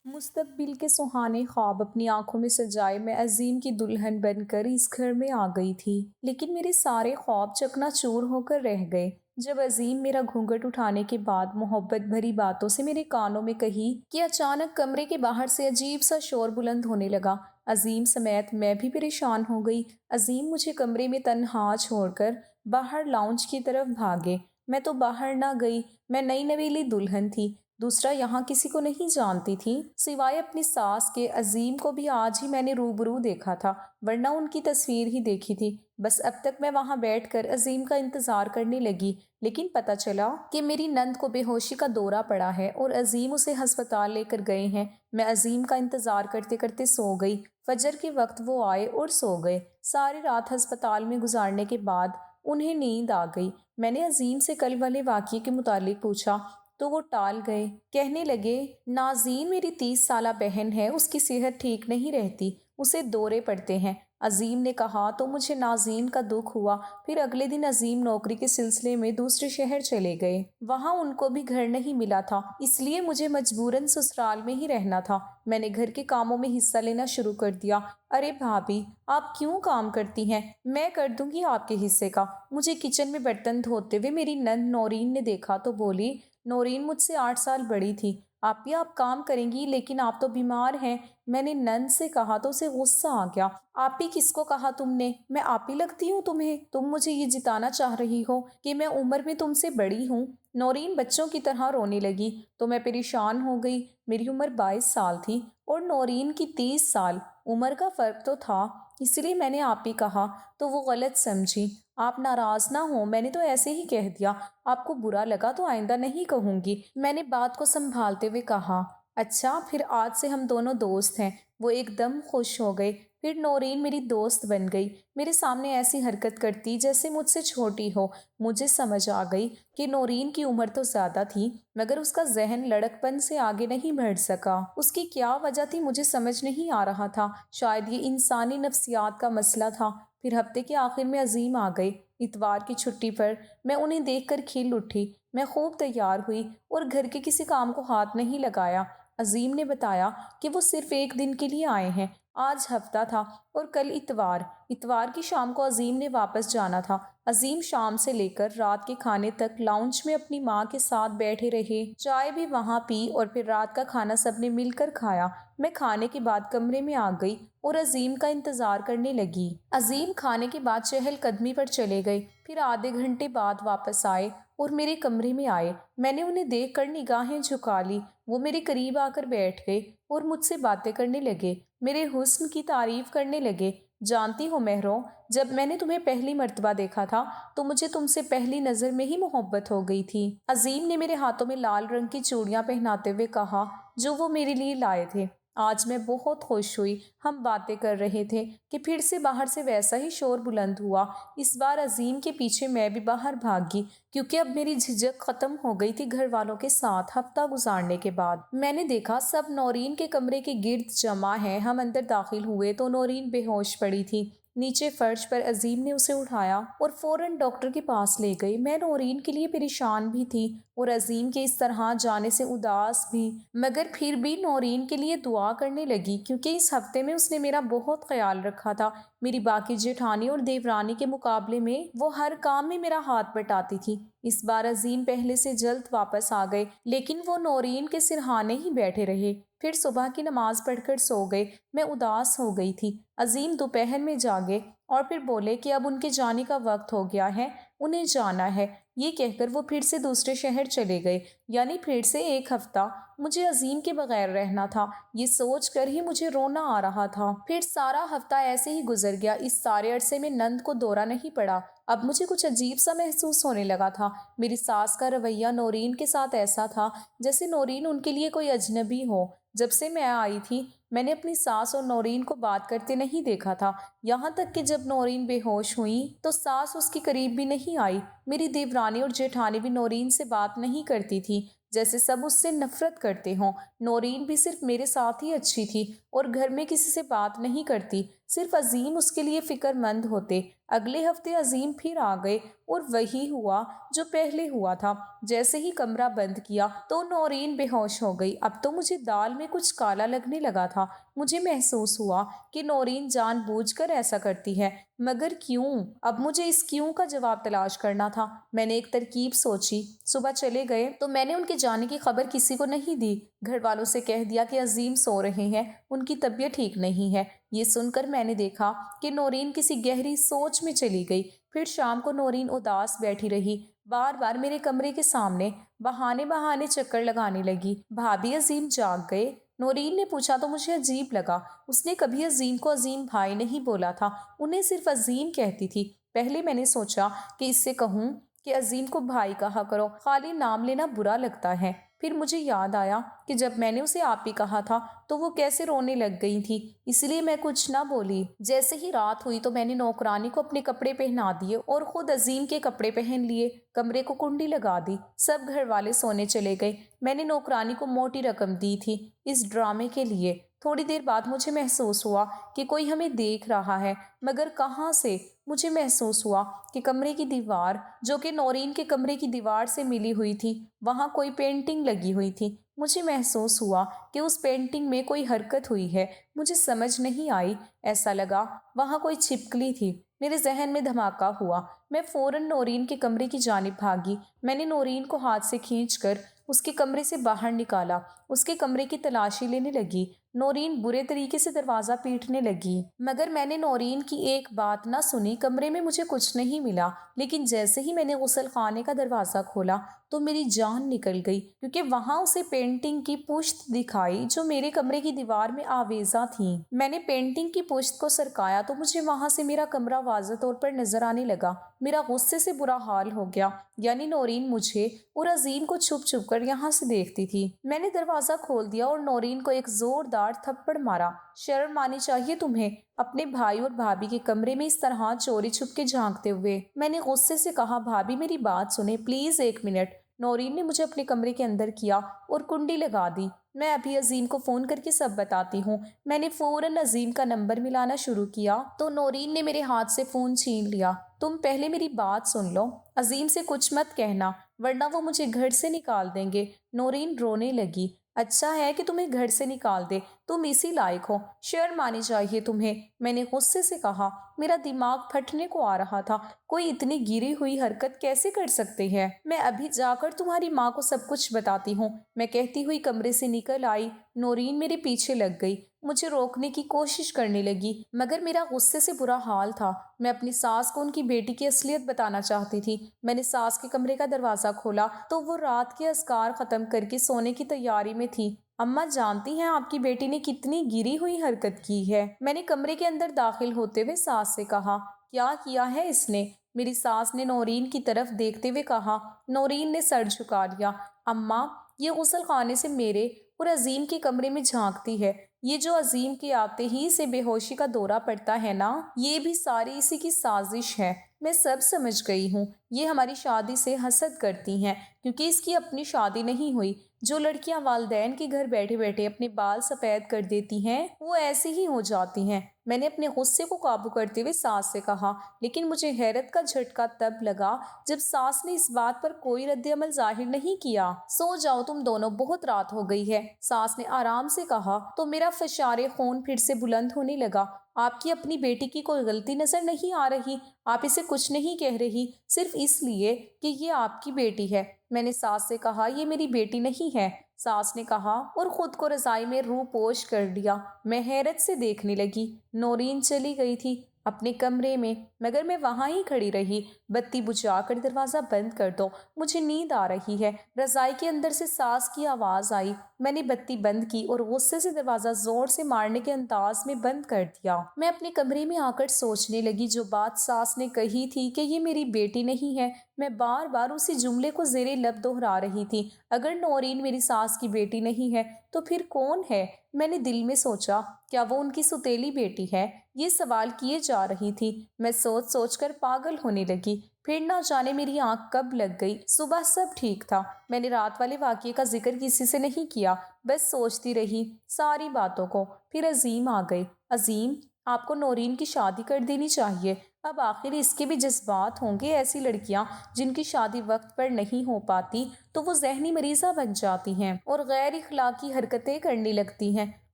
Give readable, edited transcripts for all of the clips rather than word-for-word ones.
مستقبل کے سہانے خواب اپنی آنکھوں میں سجائے میں عظیم کی دلہن بن کر اس گھر میں آ گئی تھی، لیکن میرے سارے خواب چکنا چور ہو کر رہ گئے جب عظیم میرا گھونگھٹ اٹھانے کے بعد محبت بھری باتوں سے میرے کانوں میں کہی کہ اچانک کمرے کے باہر سے عجیب سا شور بلند ہونے لگا۔ عظیم سمیت میں بھی پریشان ہو گئی۔ عظیم مجھے کمرے میں تنہا چھوڑ کر باہر لاؤنج کی طرف بھاگے۔ میں تو باہر نہ گئی، میں نئی نویلی دلہن تھی، دوسرا یہاں کسی کو نہیں جانتی تھی سوائے اپنی ساس کے۔ عظیم کو بھی آج ہی میں نے روبرو دیکھا تھا، ورنہ ان کی تصویر ہی دیکھی تھی۔ بس اب تک میں وہاں بیٹھ کر عظیم کا انتظار کرنے لگی، لیکن پتہ چلا کہ میری نند کو بے ہوشی کا دورہ پڑا ہے اور عظیم اسے ہسپتال لے کر گئے ہیں۔ میں عظیم کا انتظار کرتے کرتے سو گئی۔ فجر کے وقت وہ آئے اور سو گئے۔ ساری رات ہسپتال میں گزارنے کے بعد انہیں نیند آ گئی۔ میں نے عظیم سے کل والے واقعے کے متعلق پوچھا تو وہ ٹال گئے، کہنے لگے نازین میری 30 سالہ بہن ہے، اس کی صحت ٹھیک نہیں رہتی، اسے دورے پڑتے ہیں۔ عظیم نے کہا تو مجھے نازین کا دکھ ہوا۔ پھر اگلے دن عظیم نوکری کے سلسلے میں دوسرے شہر چلے گئے۔ وہاں ان کو بھی گھر نہیں ملا تھا، اس لیے مجھے مجبوراً سسرال میں ہی رہنا تھا۔ میں نے گھر کے کاموں میں حصہ لینا شروع کر دیا۔ ارے بھابھی، آپ کیوں کام کرتی ہیں؟ میں کر دوں گی آپ کے حصے کا۔ مجھے کچن میں برتن دھوتے ہوئے میری نند نورین نے دیکھا تو بولی، نورین مجھ سے 8 سال بڑی تھی، آپ کام کریں گی لیکن آپ تو بیمار ہیں۔ میں نے نند سے کہا تو اسے غصہ آ گیا۔ آپی کس کو کہا تم نے؟ میں آپی لگتی ہوں تمہیں؟ تم مجھے یہ جتانا چاہ رہی ہو کہ میں عمر میں تم سے بڑی ہوں؟ نورین بچوں کی طرح رونے لگی تو میں پریشان ہو گئی۔ میری عمر 22 سال تھی اور نورین کی 30 سال۔ عمر کا فرق تو تھا، اس لیے میں نے آپی کہا تو وہ غلط سمجھی۔ آپ ناراض نہ ہوں، میں نے تو ایسے ہی کہہ دیا، آپ کو برا لگا تو آئندہ نہیں کہوں گی، میں نے بات کو سنبھالتے ہوئے کہا۔ اچھا، پھر آج سے ہم دونوں دوست ہیں۔ وہ ایک دم خوش ہو گئے۔ پھر نورین میری دوست بن گئی، میرے سامنے ایسی حرکت کرتی جیسے مجھ سے چھوٹی ہو۔ مجھے سمجھ آ گئی کہ نورین کی عمر تو زیادہ تھی مگر اس کا ذہن لڑکپن سے آگے نہیں بڑھ سکا۔ اس کی کیا وجہ تھی مجھے سمجھ نہیں آ رہا تھا، شاید یہ انسانی نفسیات کا مسئلہ تھا۔ پھر ہفتے کے آخر میں عظیم آ گئے۔ اتوار کی چھٹی پر میں انہیں دیکھ کر کھل اٹھی۔ میں خوب تیار ہوئی اور گھر کے کسی کام کو ہاتھ نہیں لگایا۔ عظیم نے بتایا کہ وہ صرف ایک دن کے لیے آئے ہیں۔ آج ہفتہ تھا اور کل اتوار۔ اتوار کی شام کو عظیم نے واپس جانا تھا۔ عظیم شام سے لے کر رات کے کھانے تک لاؤنج میں اپنی ماں کے ساتھ بیٹھے رہے، چائے بھی وہاں پی اور پھر رات کا کھانا سب نے مل کر کھایا۔ میں کھانے کے بعد کمرے میں آ گئی اور عظیم کا انتظار کرنے لگی۔ عظیم کھانے کے بعد چہل قدمی پر چلے گئے، پھر آدھے گھنٹے بعد واپس آئے اور میرے کمرے میں آئے۔ میں نے انہیں دیکھ کر نگاہیں جھکا لی۔ وہ میرے قریب آ کر بیٹھ گئے اور مجھ سے باتیں کرنے لگے، میرے حسن کی تعریف کرنے لگے۔ جانتی ہو مہروں، جب میں نے تمہیں پہلی مرتبہ دیکھا تھا تو مجھے تم سے پہلی نظر میں ہی محبت ہو گئی تھی۔ عظیم نے میرے ہاتھوں میں لال رنگ کی چوڑیاں پہناتے ہوئے کہا جو وہ میرے لیے لائے تھے۔ آج میں بہت خوش ہوئی۔ ہم باتیں کر رہے تھے کہ پھر سے باہر سے ویسا ہی شور بلند ہوا۔ اس بار عظیم کے پیچھے میں بھی باہر بھاگی کیونکہ اب میری جھجک ختم ہو گئی تھی۔ گھر والوں کے ساتھ ہفتہ گزارنے کے بعد میں نے دیکھا سب نورین کے کمرے کے گرد جمع ہیں۔ ہم اندر داخل ہوئے تو نورین بے ہوش پڑی تھی نیچے فرش پر۔ عظیم نے اسے اٹھایا اور فوراً ڈاکٹر کے پاس لے گئی۔ میں نورین کے لیے پریشان بھی تھی اور عظیم کے اس طرح جانے سے اداس بھی، مگر پھر بھی نورین کے لیے دعا کرنے لگی کیونکہ اس ہفتے میں اس نے میرا بہت خیال رکھا تھا۔ میری باقی جیٹھانی اور دیورانی کے مقابلے میں وہ ہر کام میں میرا ہاتھ بٹاتی تھی۔ اس بار عظیم پہلے سے جلد واپس آ گئے لیکن وہ نورین کے سرہانے ہی بیٹھے رہے، پھر صبح کی نماز پڑھ کر سو گئے۔ میں اداس ہو گئی تھی۔ عظیم دوپہر میں جاگے اور پھر بولے کہ اب ان کے جانے کا وقت ہو گیا ہے، انہیں جانا ہے۔ یہ کہہ کر وہ پھر سے دوسرے شہر چلے گئے، یعنی پھر سے ایک ہفتہ مجھے عظیم کے بغیر رہنا تھا۔ یہ سوچ کر ہی مجھے رونا آ رہا تھا۔ پھر سارا ہفتہ ایسے ہی گزر گیا۔ اس سارے عرصے میں نند کو دورہ نہیں پڑا۔ اب مجھے کچھ عجیب سا محسوس ہونے لگا تھا۔ میری ساس کا رویہ نورین کے ساتھ ایسا تھا جیسے نورین ان کے لیے کوئی اجنبی ہو۔ جب سے میں آئی تھی میں نے اپنی ساس اور نورین کو بات کرتے نہیں دیکھا تھا، یہاں تک کہ جب نورین بے ہوش ہوئی تو ساس اس کے قریب بھی نہیں آئی۔ میری دیورانی اور جیٹھانی بھی نورین سے بات نہیں کرتی تھی، جیسے سب اس سے نفرت کرتے ہوں۔ نورین بھی صرف میرے ساتھ ہی اچھی تھی اور گھر میں کسی سے بات نہیں کرتی۔ صرف عظیم اس کے لیے فکر مند ہوتے۔ اگلے ہفتے عظیم پھر آ گئے اور وہی ہوا جو پہلے ہوا تھا۔ جیسے ہی کمرہ بند کیا تو نورین بے ہوش ہو گئی۔ اب تو مجھے دال میں کچھ کالا لگنے لگا تھا۔ مجھے محسوس ہوا کہ نورین جان بوجھ کر ایسا کرتی ہے، مگر کیوں؟ اب مجھے اس کیوں کا جواب تلاش کرنا تھا۔ میں نے ایک ترکیب سوچی۔ صبح چلے گئے تو میں نے ان کے جانے کی خبر کسی کو نہیں دی۔ گھر والوں سے کہہ دیا کہ عظیم سو رہے ہیں، ان کی طبیعت ٹھیک نہیں ہے۔ یہ سن کر میں نے دیکھا کہ نورین کسی گہری سوچ میں چلی گئی۔ پھر شام کو نورین اداس بیٹھی رہی، بار بار میرے کمرے کے سامنے بہانے چکر لگانے لگی۔ بھابھی عظیم جاگ گئے؟ نورین نے پوچھا تو مجھے عجیب لگا۔ اس نے کبھی عظیم کو عظیم بھائی نہیں بولا تھا، انہیں صرف عظیم کہتی تھی۔ پہلے میں نے سوچا کہ اس سے کہوں کہ عظیم کو بھائی کہا کرو، خالی نام لینا برا لگتا ہے۔ پھر مجھے یاد آیا کہ جب میں نے اسے آپ ہی کہا تھا تو وہ کیسے رونے لگ گئی تھی، اس لیے میں کچھ نہ بولی۔ جیسے ہی رات ہوئی تو میں نے نوکرانی کو اپنے کپڑے پہنا دیے اور خود عظیم کے کپڑے پہن لیے۔ کمرے کو کنڈی لگا دی، سب گھر والے سونے چلے گئے۔ میں نے نوکرانی کو موٹی رقم دی تھی اس ڈرامے کے لیے۔ تھوڑی دیر بعد مجھے محسوس ہوا کہ کوئی ہمیں دیکھ رہا ہے، مگر کہاں سے؟ مجھے محسوس ہوا کہ کمرے کی دیوار جو کہ نورین کے کمرے کی دیوار سے ملی ہوئی تھی، وہاں کوئی پینٹنگ لگی ہوئی تھی۔ مجھے محسوس ہوا کہ اس پینٹنگ میں کوئی حرکت ہوئی ہے، مجھے سمجھ نہیں آئی۔ ایسا لگا وہاں کوئی چھپکلی تھی۔ میرے ذہن میں دھماکہ ہوا۔ میں فوراً نورین کے کمرے کی جانب بھاگی۔ میں نے نورین کو ہاتھ سے کھینچ کر اس کے کمرے سے باہر نکالا، اس کے کمرے کی تلاشی لینے لگی۔ نورین برے طریقے سے دروازہ پیٹنے لگی، مگر میں نے نورین کی ایک بات نہ سنی۔ کمرے میں مجھے کچھ نہیں ملا، لیکن جیسے ہی میں نے غسل خانے کا دروازہ کھولا تو میری جان نکل گئی، کیونکہ وہاں اسے پینٹنگ کی پشت دکھائی جو میرے کمرے کی دیوار میں آویزاں تھیں۔ میں نے پینٹنگ کی پشت کو سرکایا تو مجھے وہاں سے میرا کمرہ واضح طور پر نظر آنے لگا۔ میرا غصے سے برا حال ہو گیا، یعنی نورین مجھے اور عظیم کو چھپ چھپ کر یہاں سے دیکھتی تھی۔ میں نے دروازہ کھول دیا اور نورین کو ایک زوردار تھپڑ مارا۔ شرم آنی چاہیے تمہیں، اپنے بھائی اور بھابھی کے کمرے میں اس طرح چوری چھپ کے جھانکتے ہوئے۔ میں نے غصے سے کہا، بھابھی میری بات سنیں پلیز، ایک منٹ۔ نورین نے مجھے اپنے کمرے کے اندر کیا اور کنڈی لگا دی۔ میں ابھی عظیم کو فون کر کے سب بتاتی ہوں۔ میں نے فوراً عظیم کا نمبر ملانا شروع کیا تو نورین نے میرے ہاتھ سے فون چھین لیا۔ تم پہلے میری بات سن لو، عظیم سے کچھ مت کہنا ورنہ وہ مجھے گھر سے نکال دیں گے۔ نورین رونے لگی۔ اچھا ہے کہ تمہیں گھر سے نکال دے، تم اسی لائق ہو، شرم آنی چاہیے تمہیں۔ میں نے غصے سے کہا۔ میرا دماغ پھٹنے کو آ رہا تھا، کوئی اتنی گری ہوئی حرکت کیسے کر سکتے ہیں؟ میں ابھی جا کر تمہاری ماں کو سب کچھ بتاتی ہوں، میں کہتی ہوئی کمرے سے نکل آئی۔ نورین میرے پیچھے لگ گئی، مجھے روکنے کی کوشش کرنے لگی، مگر میرا غصے سے برا حال تھا۔ میں اپنی ساس کو ان کی بیٹی کی اصلیت بتانا چاہتی تھی۔ میں نے ساس کے کمرے کا دروازہ کھولا تو وہ رات کے اذکار ختم کر کے سونے کی تیاری میں تھی۔ اماں جانتی ہیں آپ کی بیٹی نے کتنی گری ہوئی حرکت کی ہے؟ میں نے کمرے کے اندر داخل ہوتے ہوئے ساس سے کہا۔ کیا کیا ہے اس نے؟ میری ساس نے نورین کی طرف دیکھتے ہوئے کہا۔ نورین نے سر جھکا لیا۔ اماں، یہ غسل خانے سے میرے اور عظیم کے کمرے میں جھانکتی ہے۔ یہ جو عظیم کے آتے ہی سے بے ہوشی کا دورہ پڑتا ہے نا، یہ بھی ساری اسی کی سازش ہے۔ میں سب سمجھ گئی ہوں۔ یہ ہماری شادی سے حسد کرتی ہیں کیونکہ اس کی اپنی شادی نہیں ہوئی۔ جو لڑکیاں والدین کے گھر بیٹھے بیٹھے اپنے بال سفید کر دیتی ہیں وہ ایسی ہی ہو جاتی ہیں۔ میں نے اپنے غصے کو قابو کرتے ہوئے ساس سے کہا، لیکن مجھے حیرت کا جھٹکا تب لگا جب ساس نے اس بات پر کوئی رد عمل ظاہر نہیں کیا۔ سو جاؤ تم دونوں، بہت رات ہو گئی ہے، ساس نے آرام سے کہا تو میرا فشار خون پھر سے بلند ہونے لگا۔ آپ کی اپنی بیٹی کی کوئی غلطی نظر نہیں آ رہی؟ آپ اسے کچھ نہیں کہہ رہی صرف اس لیے کہ یہ آپ کی بیٹی ہے؟ میں نے ساس سے کہا، یہ میری بیٹی نہیں ہے۔ ساس نے کہا اور خود کو رضائی میں روح پوش کر لیا۔ میں حیرت سے دیکھنے لگی۔ نورین چلی گئی تھی اپنے کمرے میں، مگر میں وہاں ہی کھڑی رہی۔ بتی بجھا کر دروازہ بند کر دو، مجھے نیند آ رہی ہے۔ رضائی کے اندر سے ساس کی آواز آئی۔ میں نے بتی بند کی اور غصے سے دروازہ زور سے مارنے کے انداز میں بند کر دیا۔ میں اپنے کمرے میں آ کر سوچنے لگی جو بات ساس نے کہی تھی کہ یہ میری بیٹی نہیں ہے، میں بار بار اسی جملے کو زیر لب دہرا رہی تھی۔ اگر نورین میری ساس کی بیٹی نہیں ہے تو پھر کون ہے؟ میں نے دل میں سوچا، کیا وہ ان کی سوتیلی بیٹی ہے؟ یہ سوال کیے جا رہی تھی۔ میں سوچ سوچ کر پاگل ہونے لگی۔ پھر نہ جانے میری آنکھ کب لگ گئی۔ صبح سب ٹھیک تھا۔ میں نے رات والے واقعے کا ذکر کسی سے نہیں کیا، بس سوچتی رہی ساری باتوں کو۔ پھر عظیم آ گئے۔ عظیم آپ کو نورین کی شادی کر دینی چاہیے۔ اب آخر اس کے بھی جذبات ہوں گے۔ ایسی لڑکیاں جن کی شادی وقت پر نہیں ہو پاتی تو وہ ذہنی مریضہ بن جاتی ہیں اور غیر اخلاقی حرکتیں کرنے لگتی ہیں۔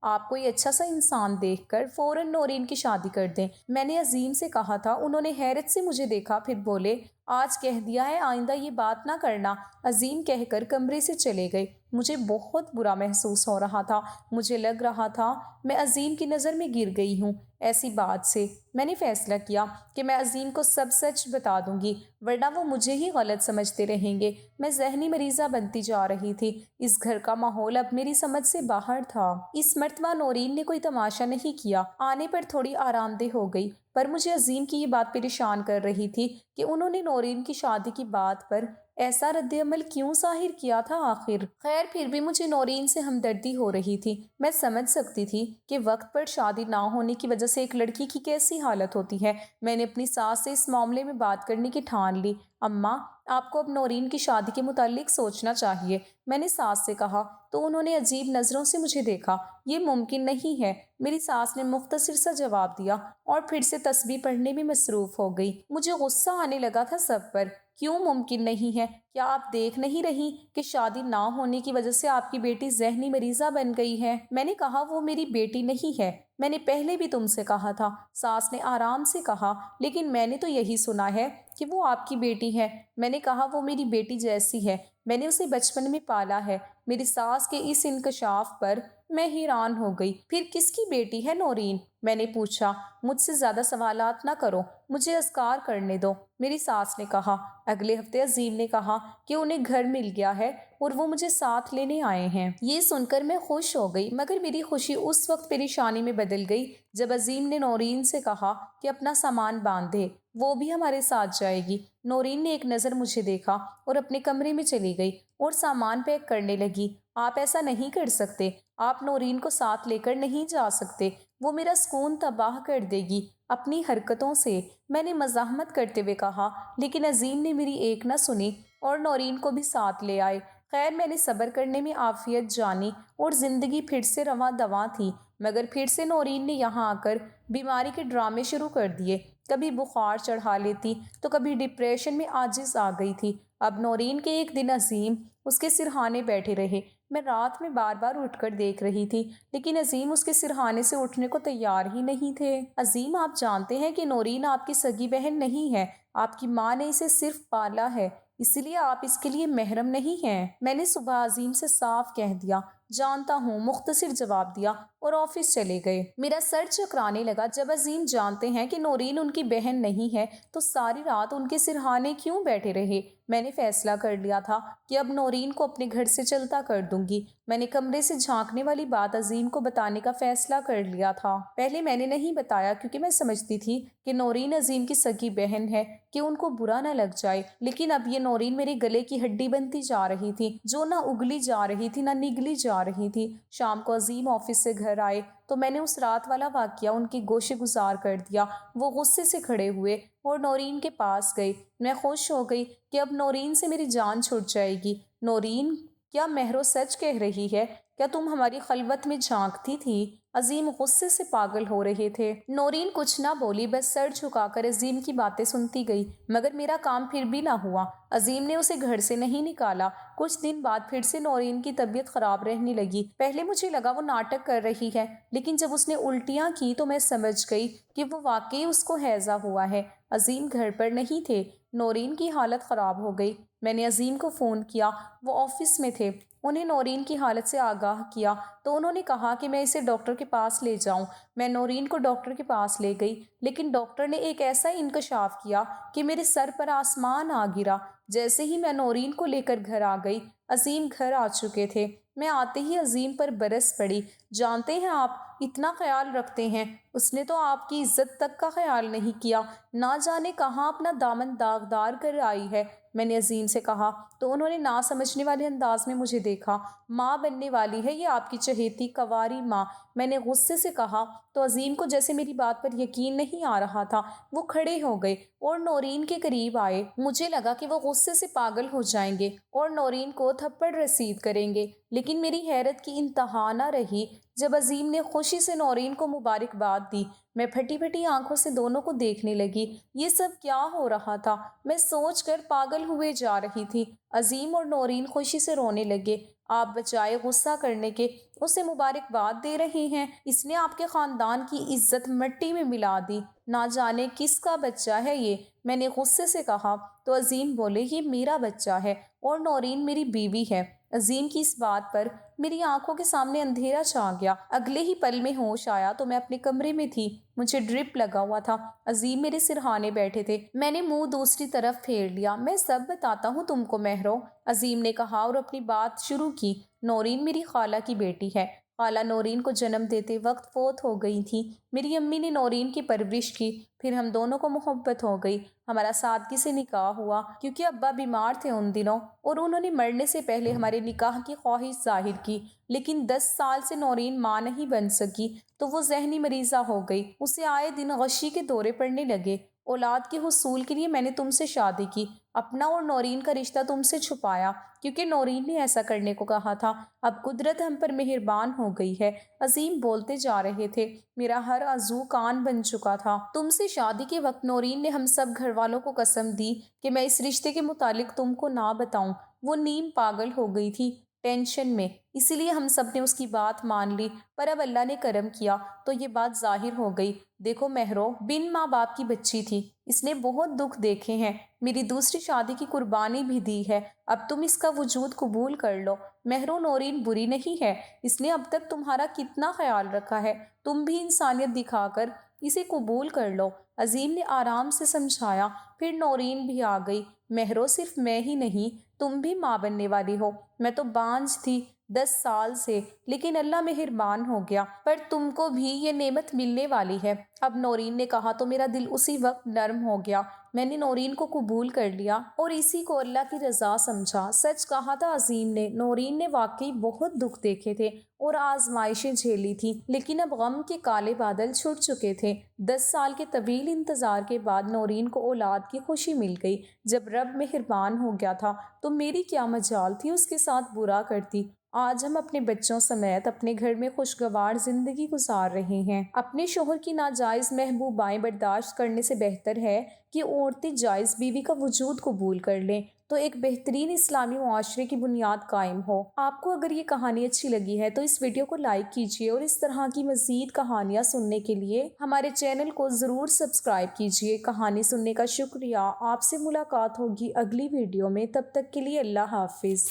آپ کوئی اچھا سا انسان دیکھ کر فوراً نورین کی شادی کر دیں، میں نے عظیم سے کہا تھا۔ انہوں نے حیرت سے مجھے دیکھا، پھر بولے، آج کہہ دیا ہے، آئندہ یہ بات نہ کرنا۔ عظیم کہہ کر کمرے سے چلے گئے۔ مجھے بہت برا محسوس ہو رہا تھا۔ مجھے لگ رہا تھا میں عظیم کی نظر میں گر گئی ہوں۔ ایسی بات سے میں نے فیصلہ کیا کہ میں عظیم کو سب سچ بتا دوں گی، ورنہ وہ مجھے ہی غلط سمجھتے رہیں گے۔ میں ذہنی مریضہ بنتی جا رہی تھی۔ اس گھر کا ماحول اب میری سمجھ سے باہر تھا۔ اس مرتبہ نورین نے کوئی تماشا نہیں کیا، آنے پر تھوڑی آرام دہ ہو گئی، پر مجھے عظیم کی یہ بات پریشان کر رہی تھی کہ انہوں نے نورین کی شادی کی بات پر ایسا رد عمل کیوں ظاہر کیا تھا آخر۔ خیر، پھر بھی مجھے نورین سے ہمدردی ہو رہی تھی۔ میں سمجھ سکتی تھی کہ وقت پر شادی نہ ہونے کی وجہ سے ایک لڑکی کی کیسی حالت ہوتی ہے۔ میں نے اپنی ساس سے اس معاملے میں بات کرنے کی ٹھان لی۔ اماں، آپ کو اب نورین کی شادی کے متعلق سوچنا چاہیے، میں نے ساس سے کہا، تو انہوں نے عجیب نظروں سے مجھے دیکھا۔ یہ ممکن نہیں ہے، میری ساس نے مختصر سا جواب دیا اور پھر سے تسبیح پڑھنے میں مصروف ہو گئی۔ مجھے غصہ آنے لگا تھا سب پر۔ کیوں ممکن نہیں ہے؟ کیا آپ دیکھ نہیں رہی کہ شادی نہ ہونے کی وجہ سے آپ کی بیٹی ذہنی مریضہ بن گئی ہے؟ میں نے کہا، وہ میری بیٹی نہیں ہے، میں نے پہلے بھی تم سے کہا تھا۔ ساس نے آرام سے کہا، لیکن میں نے تو یہی سنا ہے کہ وہ آپ کی بیٹی ہے۔ میں نے کہا، وہ میری بیٹی جیسی ہے، میں نے اسے بچپن میں پالا ہے۔ میری ساس کے اس انکشاف پر میں حیران ہو گئی۔ پھر کس کی بیٹی ہے نورین؟ میں نے پوچھا۔ مجھ سے زیادہ سوالات نہ کرو، مجھے اذکار کرنے دو، میری ساس نے کہا۔ اگلے ہفتے عظیم نے کہا کہ انہیں گھر مل گیا ہے اور وہ مجھے ساتھ لینے آئے ہیں۔ یہ سن کر میں خوش ہو گئی، مگر میری خوشی اس وقت پریشانی میں بدل گئی جب عظیم نے نورین سے کہا کہ اپنا سامان باندھ دے، وہ بھی ہمارے ساتھ جائے گی۔ نورین نے ایک نظر مجھے دیکھا اور اپنے کمرے میں چلی گئی اور سامان پیک کرنے لگی۔ آپ ایسا نہیں کر سکتے، آپ نورین کو ساتھ لے کر نہیں جا سکتے، وہ میرا سکون تباہ کر دے گی اپنی حرکتوں سے، میں نے مزاحمت کرتے ہوئے کہا، لیکن عظیم نے میری ایک نہ سنی اور نورین کو بھی ساتھ لے آئے۔ خیر، میں نے صبر کرنے میں عافیت جانی اور زندگی پھر سے رواں دواں تھی، مگر پھر سے نورین نے یہاں آ کر بیماری کے ڈرامے شروع کر دیے۔ کبھی بخار چڑھا لیتی تو کبھی ڈپریشن میں عاجز آ گئی تھی۔ اب نورین کے ایک دن عظیم اس کے سرہانے بیٹھے رہے۔ میں رات میں بار بار اٹھ کر دیکھ رہی تھی، لیکن عظیم اس کے سرہانے سے اٹھنے کو تیار ہی نہیں تھے۔ عظیم، آپ جانتے ہیں کہ نورین آپ کی سگی بہن نہیں ہے، آپ کی ماں نے اسے صرف پالا ہے، اس لیے آپ اس کے لیے محرم نہیں ہیں، میں نے صبح عظیم سے صاف کہہ دیا۔ جانتا ہوں، مختصر جواب دیا اور آفس چلے گئے۔ میرا سر چکرانے لگا جب عظیم جانتے ہیں کہ نورین ان کی بہن نہیں ہے تو ساری رات ان کے سرہانے کیوں بیٹھے رہے۔ میں نے فیصلہ کر لیا تھا کہ اب نورین کو اپنے گھر سے چلتا کر دوں گی۔ میں نے کمرے سے جھانکنے والی بات عظیم کو بتانے کا فیصلہ کر لیا تھا۔ پہلے میں نے نہیں بتایا کیونکہ میں سمجھتی تھی کہ نورین عظیم کی سگی بہن ہے، کہ ان کو برا نہ لگ جائے، لیکن اب یہ نورین میرے گلے کی ہڈی بنتی جا رہی تھی، جو نہ اگلی جا رہی تھی نہ نگلی جا رہی تھی۔ شام کو عظیم آفس سے گھر آئے تو میں نے اس رات والا واقعہ ان کی گوشے گزار کر دیا۔ وہ غصے سے کھڑے ہوئے اور نورین کے پاس گئے۔ میں خوش ہو گئی کہ اب نورین سے میری جان چھٹ جائے گی۔ نورین، کیا مہرو سچ کہہ رہی ہے؟ کیا تم ہماری خلوت میں جھانکتی تھی؟ عظیم غصے سے پاگل ہو رہے تھے۔ نورین کچھ نہ بولی، بس سر جھکا کر عظیم کی باتیں سنتی گئی، مگر میرا کام پھر بھی نہ ہوا۔ عظیم نے اسے گھر سے نہیں نکالا۔ کچھ دن بعد پھر سے نورین کی طبیعت خراب رہنے لگی۔ پہلے مجھے لگا وہ ناٹک کر رہی ہے، لیکن جب اس نے الٹیاں کی تو میں سمجھ گئی کہ وہ واقعی اس کو ہیضہ ہوا ہے۔ عظیم گھر پر نہیں تھے۔ نورین کی حالت خراب ہو گئی۔ میں نے عظیم کو فون کیا، وہ آفس میں تھے۔ انہیں نورین کی حالت سے آگاہ کیا تو انہوں نے کہا کہ میں اسے ڈاکٹر کے پاس لے جاؤں۔ میں نورین کو ڈاکٹر کے پاس لے گئی، لیکن ڈاکٹر نے ایک ایسا انکشاف کیا کہ میرے سر پر آسمان آ گرا۔ جیسے ہی میں نورین کو لے کر گھر آ گئی، عظیم گھر آ چکے تھے۔ میں آتے ہی عظیم پر برس پڑی۔ جانتے ہیں، آپ اتنا خیال رکھتے ہیں، اس نے تو آپ کی عزت تک کا خیال نہیں کیا، نہ جانے کہاں اپنا دامن داغدار کر آئی ہے۔ میں نے عظیم سے کہا تو انہوں نے نہ سمجھنے والے انداز میں مجھے دیکھا۔ ماں بننے والی ہے یہ آپ کی چہیتی کنواری ماں، میں نے غصے سے کہا تو عظیم کو جیسے میری بات پر یقین نہیں آ رہا تھا۔ وہ کھڑے ہو گئے اور نورین کے قریب آئے۔ مجھے لگا کہ وہ غصے سے پاگل ہو جائیں گے اور نورین کو تھپڑ رسید کریں گے، لیکن میری حیرت کی انتہا نہ رہی جب عظیم نے خوشی سے نورین کو مبارکباد دی، میں پھٹی پھٹی آنکھوں سے دونوں کو دیکھنے لگی۔ یہ سب کیا ہو رہا تھا؟ میں سوچ کر پاگل ہوئے جا رہی تھی۔ عظیم اور نورین خوشی سے رونے لگے۔ آپ بچائے غصہ کرنے کے اسے مبارکباد دے رہے ہیں۔ اس نے آپ کے خاندان کی عزت مٹی میں ملا دی۔ نہ جانے کس کا بچہ ہے یہ، میں نے غصے سے کہا۔ تو عظیم بولے، یہ میرا بچہ ہے اور نورین میری بیوی ہے۔ عظیم کی اس بات پر میری آنکھوں کے سامنے اندھیرا چھا گیا۔ اگلے ہی پل میں ہوش آیا تو میں اپنے کمرے میں تھی۔ مجھے ڈرپ لگا ہوا تھا۔ عظیم میرے سرہانے بیٹھے تھے۔ میں نے منہ دوسری طرف پھیر لیا۔ میں سب بتاتا ہوں تم کو مہرو، عظیم نے کہا اور اپنی بات شروع کی۔ نورین میری خالہ کی بیٹی ہے۔ خالہ نورین کو جنم دیتے وقت فوت ہو گئی تھی۔ میری امی نے نورین کی پرورش کی، پھر ہم دونوں کو محبت ہو گئی۔ ہمارا سادگی سے نکاح ہوا کیونکہ ابا بیمار تھے ان دنوں، اور انہوں نے مرنے سے پہلے ہمارے نکاح کی خواہش ظاہر کی۔ لیکن 10 سال سے نورین ماں نہیں بن سکی تو وہ ذہنی مریضہ ہو گئی۔ اسے آئے دن غشی کے دورے پڑنے لگے۔ اولاد کے حصول کے لیے میں نے تم سے شادی کی، اپنا اور نورین کا رشتہ تم سے چھپایا کیونکہ نورین نے ایسا کرنے کو کہا تھا۔ اب قدرت ہم پر مہربان ہو گئی ہے۔ عظیم بولتے جا رہے تھے۔ میرا ہر عضو کان بن چکا تھا۔ تم سے شادی کے وقت نورین نے ہم سب گھر والوں کو قسم دی کہ میں اس رشتے کے متعلق تم کو نہ بتاؤں۔ وہ نیم پاگل ہو گئی تھی ٹینشن میں، اسی لیے ہم سب نے اس کی بات مان لی، پر اب اللہ نے کرم کیا تو یہ بات ظاہر ہو گئی۔ دیکھو مہرو، بن ماں باپ کی بچی تھی، اس نے بہت دکھ دیکھے ہیں، میری دوسری شادی کی قربانی بھی دی ہے، اب تم اس کا وجود قبول کر لو۔ مہرو، نورین بری نہیں ہے، اس نے اب تک تمہارا کتنا خیال رکھا ہے، تم بھی انسانیت دکھا کر اسے قبول کر لو۔ عظیم نے آرام سے سمجھایا۔ پھر نورین بھی آ گئی۔ مہرو، صرف میں ہی نہیں، تم بھی ماں بننے والی ہو۔ میں تو بانجھ تھی 10 سال سے، لیکن اللہ مہربان ہو گیا، پر تم کو بھی یہ نعمت ملنے والی ہے۔ اب نورین نے کہا تو میرا دل اسی وقت نرم ہو گیا۔ میں نے نورین کو قبول کر لیا اور اسی کو اللہ کی رضا سمجھا۔ سچ کہا تھا عظیم نے، نورین نے واقعی بہت دکھ دیکھے تھے اور آزمائشیں جھیلی تھی، لیکن اب غم کے کالے بادل چھٹ چکے تھے۔ 10 سال کے طویل انتظار کے بعد نورین کو اولاد کی خوشی مل گئی۔ جب رب مہربان ہو گیا تھا تو میری کیا مجال تھی اس کے ساتھ برا کرتی۔ آج ہم اپنے بچوں سمیت اپنے گھر میں خوشگوار زندگی گزار رہے ہیں۔ اپنے شوہر کی ناجائز محبوبائیں برداشت کرنے سے بہتر ہے کہ عورتیں جائز بیوی کا وجود قبول کر لیں تو ایک بہترین اسلامی معاشرے کی بنیاد قائم ہو۔ آپ کو اگر یہ کہانی اچھی لگی ہے تو اس ویڈیو کو لائک کیجیے اور اس طرح کی مزید کہانیاں سننے کے لیے ہمارے چینل کو ضرور سبسکرائب کیجیے۔ کہانی سننے کا شکریہ۔ آپ سے ملاقات ہوگی اگلی ویڈیو میں، تب تک کے لیے اللہ حافظ۔